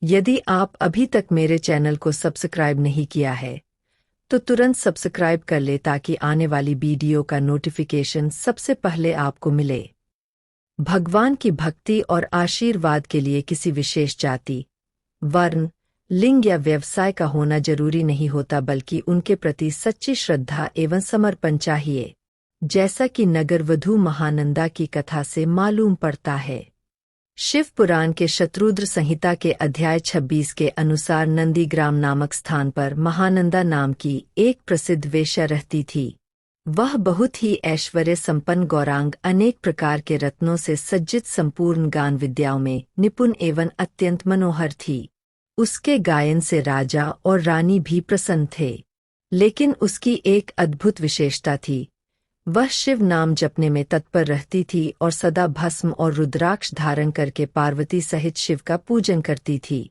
यदि आप अभी तक मेरे चैनल को सब्सक्राइब नहीं किया है तो तुरंत सब्सक्राइब कर ले ताकि आने वाली वीडियो का नोटिफिकेशन सबसे पहले आपको मिले। भगवान की भक्ति और आशीर्वाद के लिए किसी विशेष जाति, वर्ण, लिंग या व्यवसाय का होना जरूरी नहीं होता, बल्कि उनके प्रति सच्ची श्रद्धा एवं समर्पण चाहिए, जैसा कि नगरवधू महानंदा की कथा से मालूम पड़ता है। शिव पुराण के शत्रुद्र संहिता के अध्याय 26 के अनुसार नंदीग्राम नामक स्थान पर महानंदा नाम की एक प्रसिद्ध वेश्या रहती थी। वह बहुत ही ऐश्वर्य संपन्न गौरांग, अनेक प्रकार के रत्नों से सज्जित, संपूर्ण गान विद्याओं में निपुण एवं अत्यंत मनोहर थी। उसके गायन से राजा और रानी भी प्रसन्न थे। लेकिन उसकी एक अद्भुत विशेषता थी, वह शिव नाम जपने में तत्पर रहती थी और सदा भस्म और रुद्राक्ष धारण करके पार्वती सहित शिव का पूजन करती थी।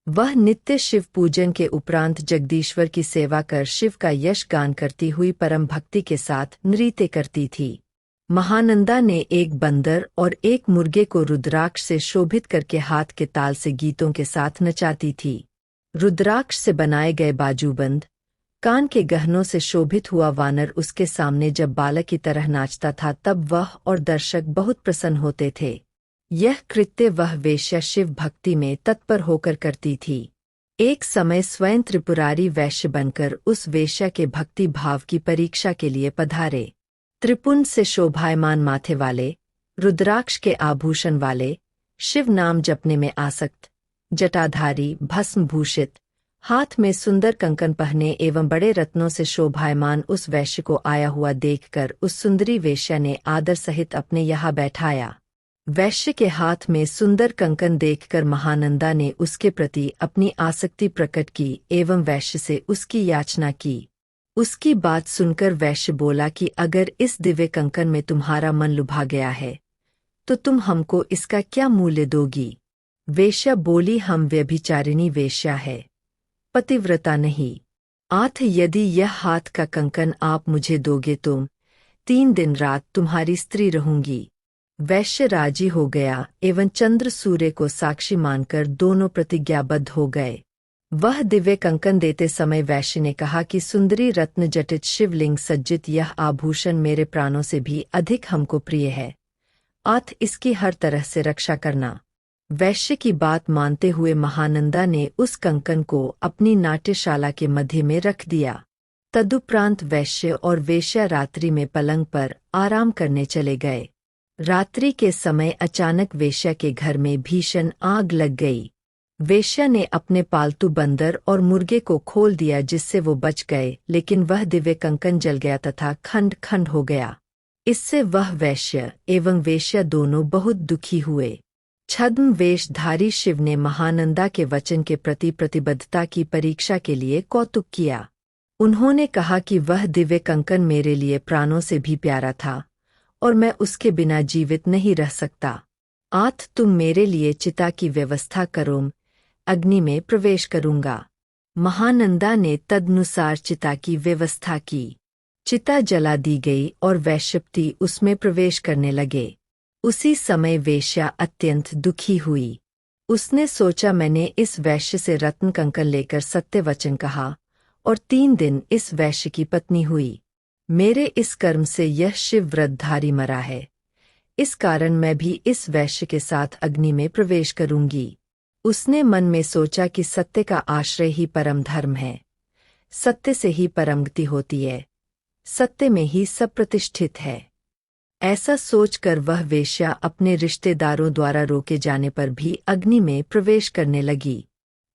वह नित्य शिव पूजन के उपरांत जगदीश्वर की सेवा कर शिव का यश गान करती हुई परम भक्ति के साथ नृत्य करती थी। महानंदा ने एक बंदर और एक मुर्गे को रुद्राक्ष से शोभित करके हाथ के ताल से गीतों के साथ नचाती थी। रुद्राक्ष से बनाए गए बाजूबंद, कान के गहनों से शोभित हुआ वानर उसके सामने जब बालक की तरह नाचता था, तब वह और दर्शक बहुत प्रसन्न होते थे। यह कृत्य वह वेश्या शिव भक्ति में तत्पर होकर करती थी। एक समय स्वयं त्रिपुरारी वैश्य बनकर उस वेश्या के भक्ति भाव की परीक्षा के लिए पधारे। त्रिपुंड से शोभायमान माथे वाले, रुद्राक्ष के आभूषण वाले, शिव नाम जपने में आसक्त, जटाधारी, भस्म भूषित, हाथ में सुंदर कंकन पहने एवं बड़े रत्नों से शोभायमान उस वैश्य को आया हुआ देखकर उस सुंदरी वेश्या ने आदर सहित अपने यहाँ बैठाया। वैश्य के हाथ में सुंदर कंकन देखकर महानंदा ने उसके प्रति अपनी आसक्ति प्रकट की एवं वैश्य से उसकी याचना की। उसकी बात सुनकर वैश्य बोला कि अगर इस दिव्य कंकन में तुम्हारा मन लुभा गया है तो तुम हमको इसका क्या मूल्य दोगी? वेश्या बोली, हम व्यभिचारिणी वेश्या है, पतिव्रता नहीं। आठ, यदि यह हाथ का कंकन आप मुझे दोगे तो 3 दिन रात तुम्हारी स्त्री रहूंगी। वैश्य राजी हो गया एवं चंद्र सूर्य को साक्षी मानकर दोनों प्रतिज्ञाबद्ध हो गए। वह दिव्य कंकन देते समय वैश्य ने कहा कि सुंदरी रत्न जटित शिवलिंग सज्जित यह आभूषण मेरे प्राणों से भी अधिक हमको प्रिय है। आठ, इसकी हर तरह से रक्षा करना। वैश्य की बात मानते हुए महानंदा ने उस कंकन को अपनी नाट्यशाला के मध्य में रख दिया। तदुपरांत वैश्य और वेश्या रात्रि में पलंग पर आराम करने चले गए। रात्रि के समय अचानक वेश्या के घर में भीषण आग लग गई। वेश्या ने अपने पालतू बंदर और मुर्गे को खोल दिया, जिससे वो बच गए, लेकिन वह दिव्य कंकन जल गया तथा खंड खंड हो गया। इससे वह वैश्य एवं वेश्या दोनों बहुत दुखी हुए। छद्म वेशधारी शिव ने महानंदा के वचन के प्रति प्रतिबद्धता की परीक्षा के लिए कौतुक किया। उन्होंने कहा कि वह दिव्य कंकन मेरे लिए प्राणों से भी प्यारा था और मैं उसके बिना जीवित नहीं रह सकता। आठ, तुम मेरे लिए चिता की व्यवस्था करो, अग्नि में प्रवेश करूंगा। महानंदा ने तदनुसार चिता की व्यवस्था की। चिता जला दी गई और वैश्यपति उसमें प्रवेश करने लगे। उसी समय वेश्या अत्यंत दुखी हुई। उसने सोचा, मैंने इस वैश्य से रत्न कंकन लेकर सत्य वचन कहा और 3 दिन इस वैश्य की पत्नी हुई। मेरे इस कर्म से यह शिव व्रतधारी मरा है, इस कारण मैं भी इस वैश्य के साथ अग्नि में प्रवेश करूंगी। उसने मन में सोचा कि सत्य का आश्रय ही परम धर्म है, सत्य से ही परम गति होती है, सत्य में ही सब प्रतिष्ठित है। ऐसा सोचकर वह वेश्या अपने रिश्तेदारों द्वारा रोके जाने पर भी अग्नि में प्रवेश करने लगी।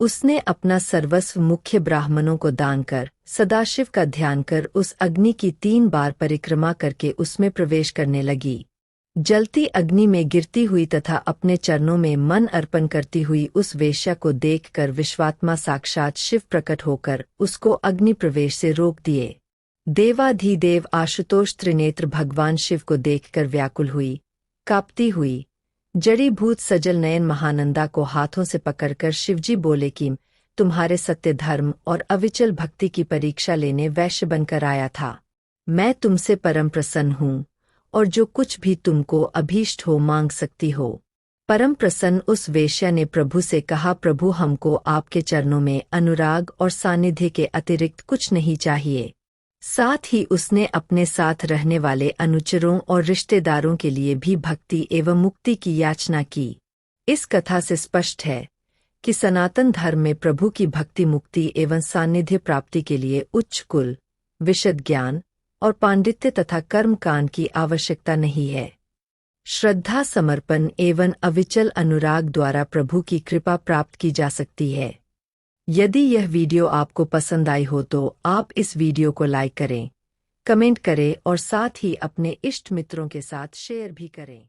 उसने अपना सर्वस्व मुख्य ब्राह्मणों को दान कर सदाशिव का ध्यान कर उस अग्नि की 3 बार परिक्रमा करके उसमें प्रवेश करने लगी। जलती अग्नि में गिरती हुई तथा अपने चरणों में मन अर्पण करती हुई उस वेश्या को देखकर विश्वात्मा साक्षात शिव प्रकट होकर उसको अग्नि प्रवेश से रोक दिए। देवाधिदेव आशुतोष त्रिनेत्र भगवान शिव को देखकर व्याकुल हुई, कांपती हुई, जड़ी भूत सजल नयन महानंदा को हाथों से पकड़कर शिवजी बोले कि तुम्हारे सत्य धर्म और अविचल भक्ति की परीक्षा लेने वैश्य बनकर आया था। मैं तुमसे परम प्रसन्न हूँ और जो कुछ भी तुमको अभीष्ट हो मांग सकती हो। परम प्रसन्न उस वेश्या ने प्रभु से कहा, प्रभु हमको आपके चरणों में अनुराग और सानिध्य के अतिरिक्त कुछ नहीं चाहिए। साथ ही उसने अपने साथ रहने वाले अनुचरों और रिश्तेदारों के लिए भी भक्ति एवं मुक्ति की याचना की। इस कथा से स्पष्ट है कि सनातन धर्म में प्रभु की भक्ति, मुक्ति एवं सानिध्य प्राप्ति के लिए उच्च कुल, विशद ज्ञान और पांडित्य तथा कर्मकांड की आवश्यकता नहीं है। श्रद्धा, समर्पण एवं अविचल अनुराग द्वारा प्रभु की कृपा प्राप्त की जा सकती है। यदि यह वीडियो आपको पसंद आई हो तो आप इस वीडियो को लाइक करें, कमेंट करें और साथ ही अपने इष्ट मित्रों के साथ शेयर भी करें।